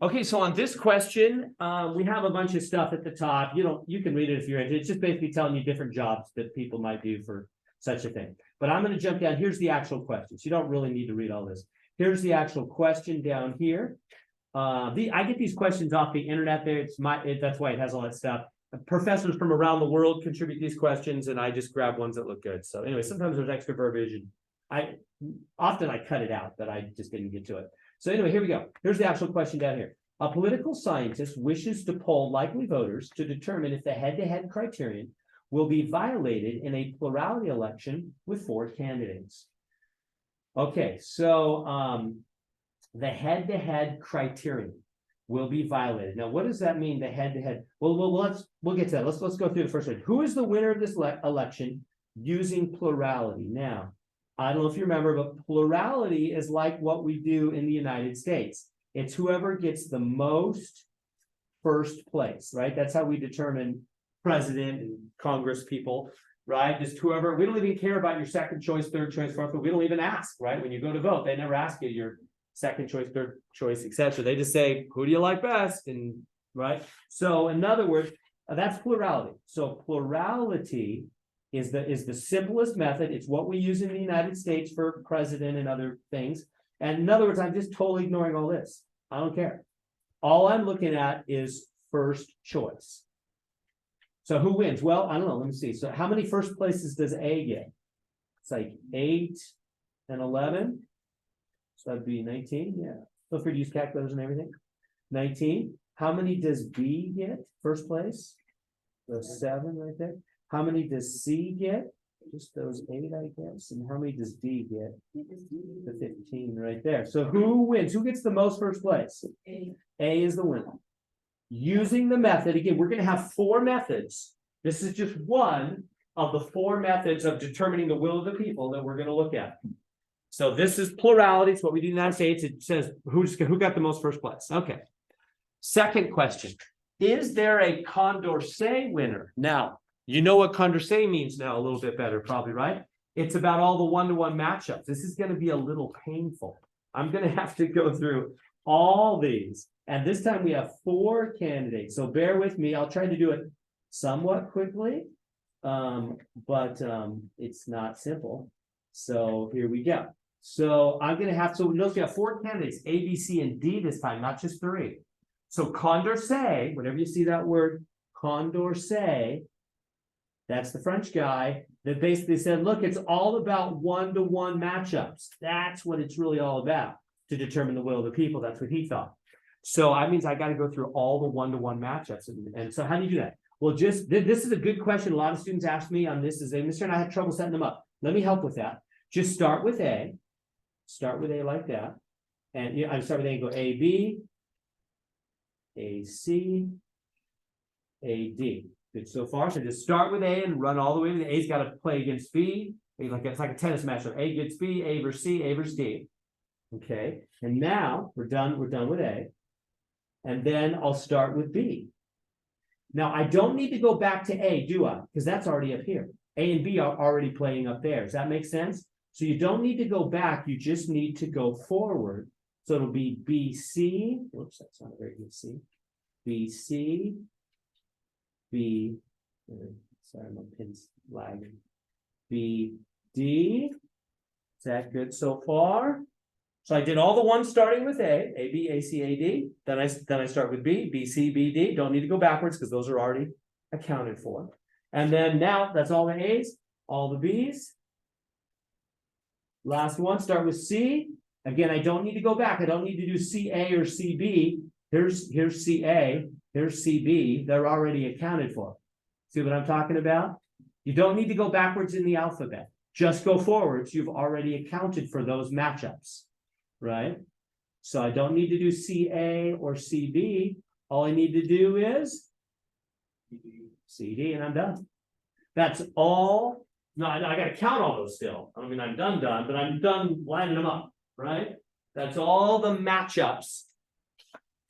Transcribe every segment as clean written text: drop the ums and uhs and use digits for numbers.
Okay, so on this question, we have a bunch of stuff at the top. You can read it if you're interested. It's just basically telling you different jobs that people might do for such a thing. But I'm going to jump down. Here's the actual question. So you don't really need to read all this. Here's the actual question down here. I get these questions off the internet there. That's why it has all that stuff. Professors from around the world contribute these questions, and I just grab ones that look good. So anyway, sometimes there's extra verbiage, and often I cut it out, but I just didn't get to it. So anyway, here we go. Here's the actual question down here. A political scientist wishes to poll likely voters to determine if the head-to-head criterion will be violated in a plurality election with 4 candidates. Okay, so the head-to-head criterion will be violated. Now, what does that mean, the head-to-head? We'll get to that. Let's go through the first one. Who is the winner of this election using plurality? Now, I don't know if you remember, but plurality is like what we do in the United States. It's whoever gets the most first place, right? That's how we determine president and Congress people, right? Just whoever, we don't even care about your second choice, third choice, fourth, we don't even ask, right? When you go to vote, they never ask you your second choice, third choice, etc. They just say, who do you like best? And right. So in other words, that's plurality. So plurality is the simplest method. It's what we use in the United States for president and other things. And in other words, I'm just totally ignoring all this. I don't care. All I'm looking at is first choice. So who wins? Well, I don't know. Let me see. So how many first places does A get? It's like 8 and 11. So that'd be 19. Yeah. Feel free to use calculators and everything. 19. How many does B get? First place? Those 7 right there. How many does C get? Just those 8, I guess. And how many does D get? The 15 right there. So who wins? Who gets the most first place? A is the winner. Using the method, again, we're going to have 4 methods. This is just one of the 4 methods of determining the will of the people that we're going to look at. So this is plurality. It's what we do in the United States. It says who got the most first place. Okay. Second question. Is there a Condorcet winner? Now, you know what Condorcet means now a little bit better, probably, right? It's about all the one-to-one matchups. This is going to be a little painful. I'm going to have to go through all these. And this time we have 4 candidates. So bear with me. I'll try to do it somewhat quickly, but it's not simple. So here we go. So I'm going to have to notice we have 4 candidates, A, B, C, and D this time, not just 3. So Condorcet, whenever you see that word, Condorcet, that's the French guy that basically said, look, it's all about one-to-one matchups. That's what it's really all about, to determine the will of the people. That's what he thought. So that means I got to go through all the one-to-one matchups. And so how do you do that? Well, just this is a good question. A lot of students ask me on this. Mr. and I had trouble setting them up. Let me help with that. Just start with A. Start with A like that. And I start with A and go A, B, A, C, A, D. Good so far. So just start with A and run all the way to the A's got to play against B. It's like a tennis match. So A gets B, A versus C, A versus D. Okay. And now we're done with A. And then I'll start with B. Now I don't need to go back to A, do I? Because that's already up here. A and B are already playing up there. Does that make sense? So you don't need to go back. You just need to go forward. So it'll be BC. Whoops, that's not a very good C. BC. B. Sorry, my pin's lagging. BD. Is that good so far? So I did all the ones starting with A, B, A, C, A, D. Then I start with B, B, C, B, D. Don't need to go backwards because those are already accounted for. And then now that's all the A's, all the B's. Last one, start with C. Again, I don't need to go back. I don't need to do CA or CB. Here's CA, here's CB. They're already accounted for. See what I'm talking about? You don't need to go backwards in the alphabet. Just go forwards. You've already accounted for those matchups, right? So I don't need to do CA or CB. All I need to do is CD, and I'm done. That's all. No, I got to count all those still. I mean, I'm done, but I'm done lining them up, right? That's all the matchups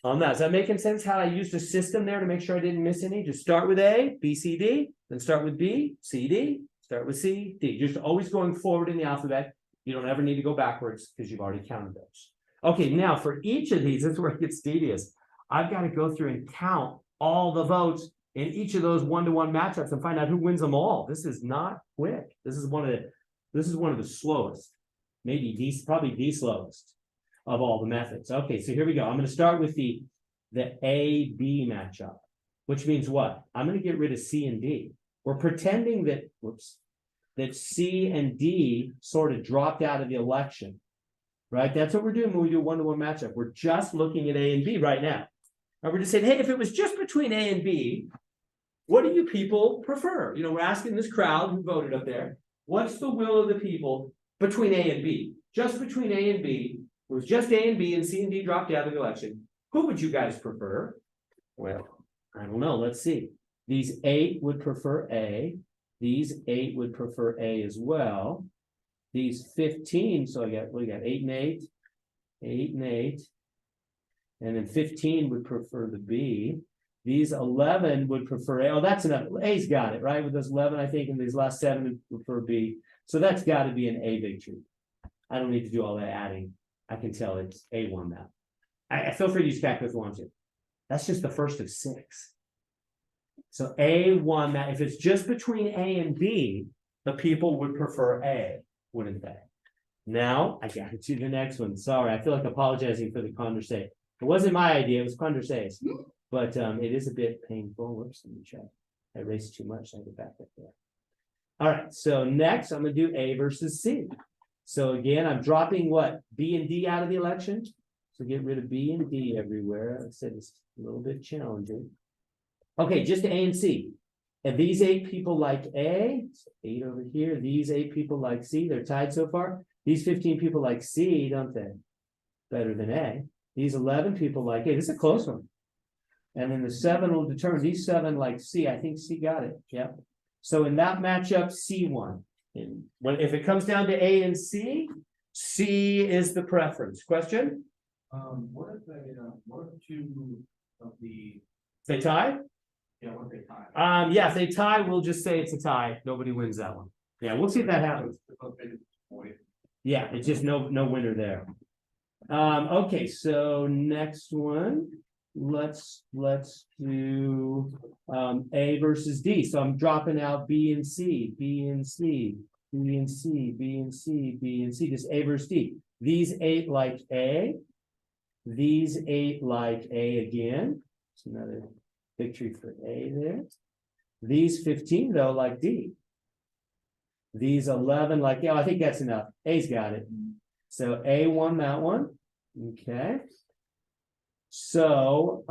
on that. Is that making sense how I used a system there to make sure I didn't miss any? Just start with A, B, C, D, then start with B, C, D, start with C, D. Just always going forward in the alphabet. You don't ever need to go backwards because you've already counted those. Okay, now for each of these, this is where it gets tedious. I've got to go through and count all the votes in each of those one-to-one matchups and find out who wins them all. This is not quick. This is one of the slowest, probably the slowest of all the methods. Okay, so here we go. I'm going to start with the A-B matchup, which means what? I'm going to get rid of C and D. We're pretending that, that C and D sort of dropped out of the election, right? That's what we're doing when we do one-to-one matchup. We're just looking at A and B right now. And we're just saying, hey, if it was just between A and B, what do you people prefer? You know, we're asking this crowd who voted up there, what's the will of the people between A and B? Just between A and B, it was just A and B and C and D dropped out of the election. Who would you guys prefer? Well, I don't know. Let's see. These 8 would prefer A. These 8 would prefer A as well. These 15, so we got 8 and 8, 8 and 8. And then 15 would prefer the B. These 11 would prefer A. Oh, that's enough. A's got it, right? With those 11, I think, and these last 7 would prefer B. So that's got to be an A victory. I don't need to do all that adding. I can tell it's A won that. I feel free to use calculus if you want to. That's just the first of 6. So A won that. If it's just between A and B, the people would prefer A, wouldn't they? Now, I got to do the next one. Sorry, I feel like apologizing for the Condorcet. It wasn't my idea, it was Condorcet's. But it is a bit painful. Whoops, let me check. I erased too much, so I get back up there. All right, so next I'm going to do A versus C. So again, I'm dropping what? B and D out of the election. So get rid of B and D everywhere. I said it's a little bit challenging. Okay, just A and C. And these 8 people like A, so 8 over here. These 8 people like C. They're tied so far. These 15 people like C, don't they? Better than A. These 11 people like A. This is a close one. And then the 7 will determine. These 7 like C. I think C got it. Yep. So in that matchup, C won. And if it comes down to A and C, C is the preference. Question? What if 2 of the They tie? Yeah, what if they tie? Yeah, if they tie, we'll just say it's a tie. Nobody wins that one. Yeah, we'll see if that happens. Yeah, it's just no winner there. Okay, so next one. Let's do A versus D. So I'm dropping out B and C, B and C, B and C, B and C, B and C. Just A versus D. These 8 like A. These 8 like A again. It's another victory for A there. These 15 though like D. These 11 like A. Oh, I think that's enough. A's got it. So A won that one. Okay. So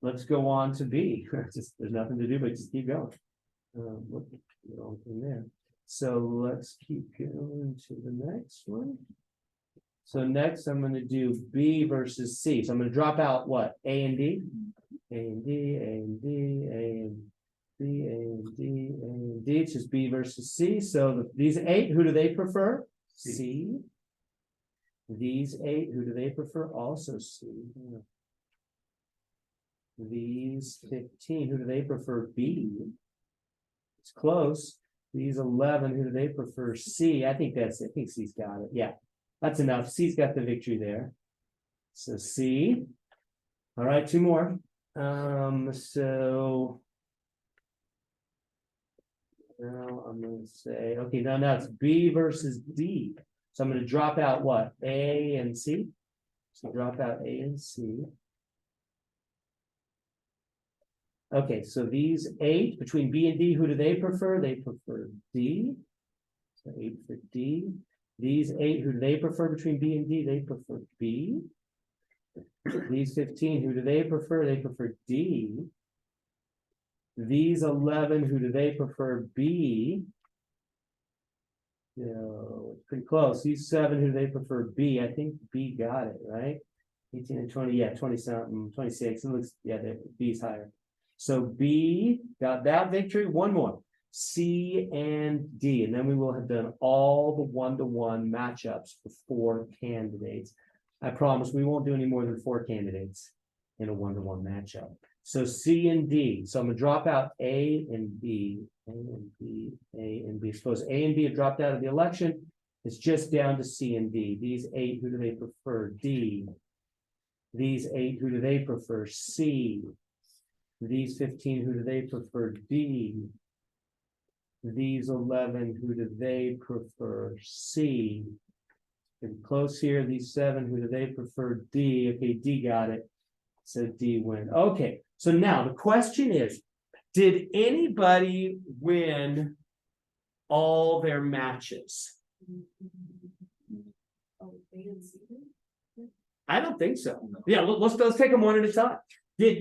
let's go on to B. There's nothing to do but just keep going. From there. So let's keep going to the next one. So next I'm going to do B versus C. So I'm going to drop out what? A and D? A and D, A and D, A and D, A and D, A and D. It's just B versus C. So these 8, who do they prefer? C. These 8, who do they prefer? Also C. These 15, who do they prefer? B. It's close. These 11, who do they prefer? C. I think C's got it. Yeah, that's enough. C's got the victory there. So C. All right, 2 more. So now I'm going to say, okay, now it's B versus D. So I'm going to drop out what? A and C. So drop out A and C. Okay, so these 8 between B and D, who do they prefer? They prefer D. So 8 for D. These 8, who do they prefer between B and D? They prefer B. These 15, who do they prefer? They prefer D. These 11, who do they prefer? B. So pretty close. These 7, who do they prefer? B. I think B got it, right? 18 and 20, yeah, 20 something, 26. It looks, yeah, B's higher. So B got that victory. 1 more. C and D. And then we will have done all the one-to-one matchups for 4 candidates. I promise we won't do any more than 4 candidates in a one-to-one matchup. So C and D. So I'm going to drop out A and B, A and B, A and B. Suppose A and B have dropped out of the election. It's just down to C and D. These 8, who do they prefer? D. These 8, who do they prefer? C. These 15, who do they prefer? D. These 11, who do they prefer? C. Getting close here. These 7, who do they prefer? D. Okay, D got it. So D win. Okay, so now the question is, did anybody win all their matches? I don't think so. Yeah, let's take them one at a time.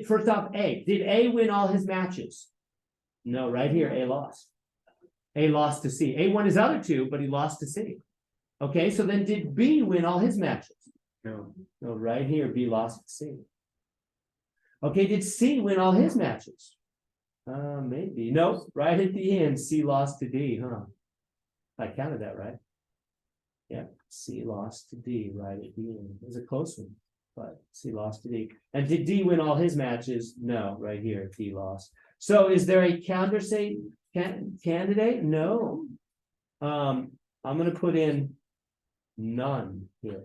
First off, A. Did A win all his matches? No, right here, A lost. A lost to C. A won his other 2, but he lost to C. Okay, so then did B win all his matches? No. No, right here, B lost to C. Okay, did C win all his matches? Maybe. No, right at the end, C lost to D, huh? I counted that right. Yeah, C lost to D right at the end. It was a close one, but C lost to D. And did D win all his matches? No, right here, D lost. So is there a countersay candidate? No. I'm going to put in none here.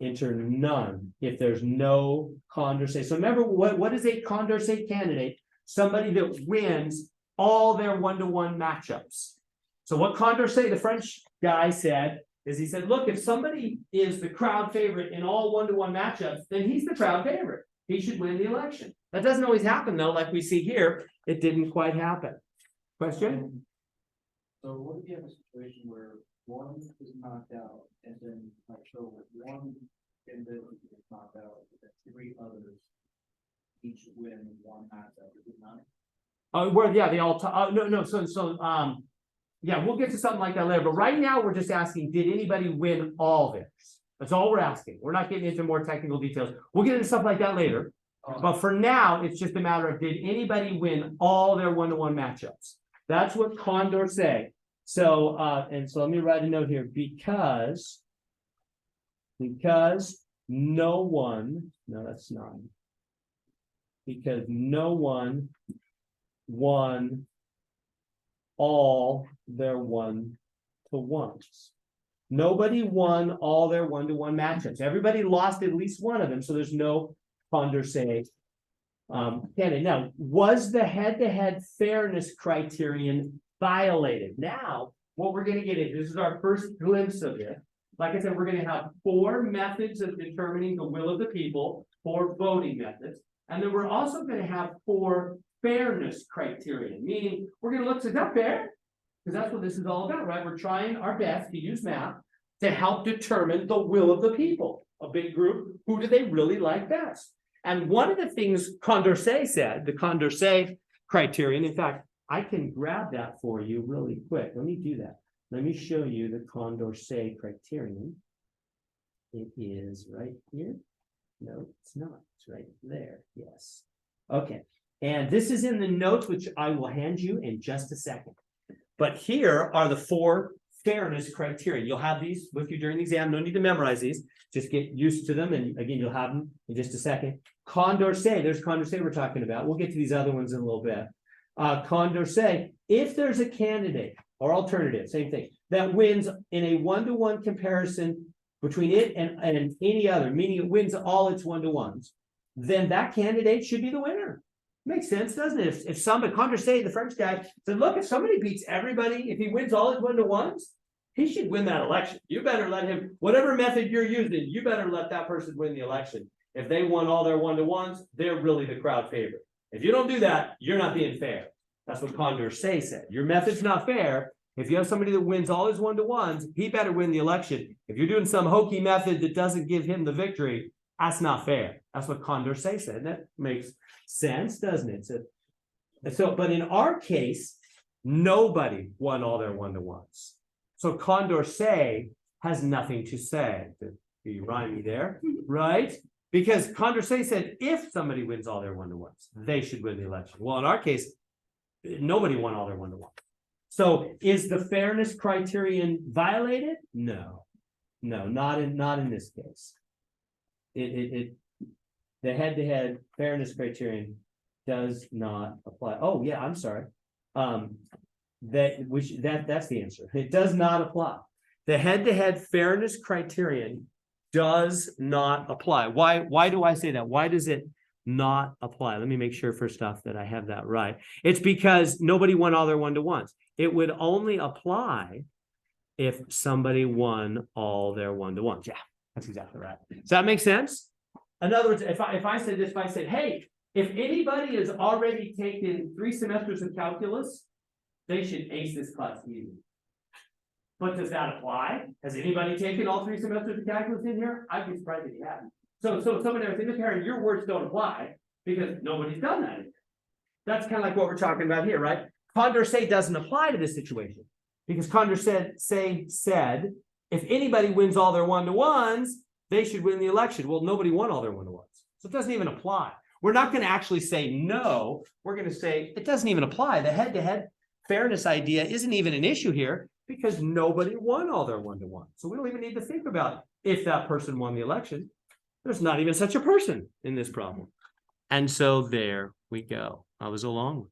Enter none if there's no Condorcet. So remember, what is a Condorcet candidate? Somebody that wins all their one-to-one matchups. So what Condorcet, the French guy, said is he said, look, if somebody is the crowd favorite in all one-to-one matchups, then he's the crowd favorite. He should win the election. That doesn't always happen, though. Like we see here, it didn't quite happen. Question? So what if you have a situation where one is knocked out, and then like so one candidate is knocked out, and 3 others each win one matchup? Is it not? Well, yeah, they all no. Yeah, we'll get to something like that later. But right now, we're just asking, did anybody win all theirs? That's all we're asking. We're not getting into more technical details. We'll get into stuff like that later. But for now, it's just a matter of, did anybody win all their one-to-one matchups? That's what Condorcet. So, and so let me write a note here, because no one, no, that's not, because no one won all their one-to-ones. Nobody won all their one-to-one matchups. Everybody lost at least one of them, so there's no Condorcet candidate. Now, was the head-to-head fairness criterion violated? Now, what we're going to get into, this is our first glimpse of it. Like I said, we're going to have 4 methods of determining the will of the people, 4 voting methods, and then we're also going to have 4 fairness criterion, meaning we're going to look, is that fair? Because that's what this is all about, right? We're trying our best to use math to help determine the will of the people. A big group, who do they really like best? And one of the things Condorcet said, the Condorcet criterion, in fact, I can grab that for you really quick. Let me do that. Let me show you the Condorcet criterion. It is right here. No, it's not. It's right there. Yes. Okay. And this is in the notes, which I will hand you in just a second. But here are the 4 fairness criteria. You'll have these with you during the exam. No need to memorize these. Just get used to them. And again, you'll have them in just a second. Condorcet, there's Condorcet we're talking about. We'll get to these other ones in a little bit. Condorcet, if there's a candidate or alternative, same thing, that wins in a one-to-one comparison between it and any other, meaning it wins all its one-to-ones, then that candidate should be the winner. Makes sense, doesn't it? If somebody, Condorcet, the French guy, said, look, if somebody beats everybody, if he wins all his one-to-ones, he should win that election. You better let him, whatever method you're using, you better let that person win the election. If they won all their one-to-ones, they're really the crowd favorite. If you don't do that, you're not being fair. That's what Condorcet said. Your method's not fair. If you have somebody that wins all his one-to-ones, he better win the election. If you're doing some hokey method that doesn't give him the victory, that's not fair. That's what Condorcet said. And that makes sense, doesn't it? So, but in our case, nobody won all their one-to-ones. So Condorcet has nothing to say. You rhyme me there, right? Because Condorcet said if somebody wins all their one-to-ones, they should win the election. Well, in our case, nobody won all their one-to-ones. So is the fairness criterion violated? No, not in this case. The head-to-head fairness criterion does not apply. Oh yeah, I'm sorry. That's the answer. It does not apply. The head-to-head fairness criterion does not apply. Why do I say that? Why does it not apply? Let me make sure first off that I have that right. It's because nobody won all their one-to-ones. It would only apply if somebody won all their one-to-ones. Yeah, that's exactly right. Does that make sense? In other words, if I said this, if I said, hey, if anybody has already taken 3 semesters of calculus, they should ace this class easy. But does that apply? Has anybody taken all 3 semesters of calculus in here? I'd be surprised if you haven't. So somebody would say, Mr. Herring, your words don't apply because nobody's done that. That's kind of like what we're talking about here, right? Condorcet doesn't apply to this situation because Condorcet said, if anybody wins all their one-to-ones, they should win the election. Well, nobody won all their one-to-ones. So it doesn't even apply. We're not going to actually say no. We're going to say it doesn't even apply. The head-to-head fairness idea isn't even an issue here because nobody won all their one-to-ones. So we don't even need to think about if that person won the election. There's not even such a person in this problem. And so there we go. I was a long one.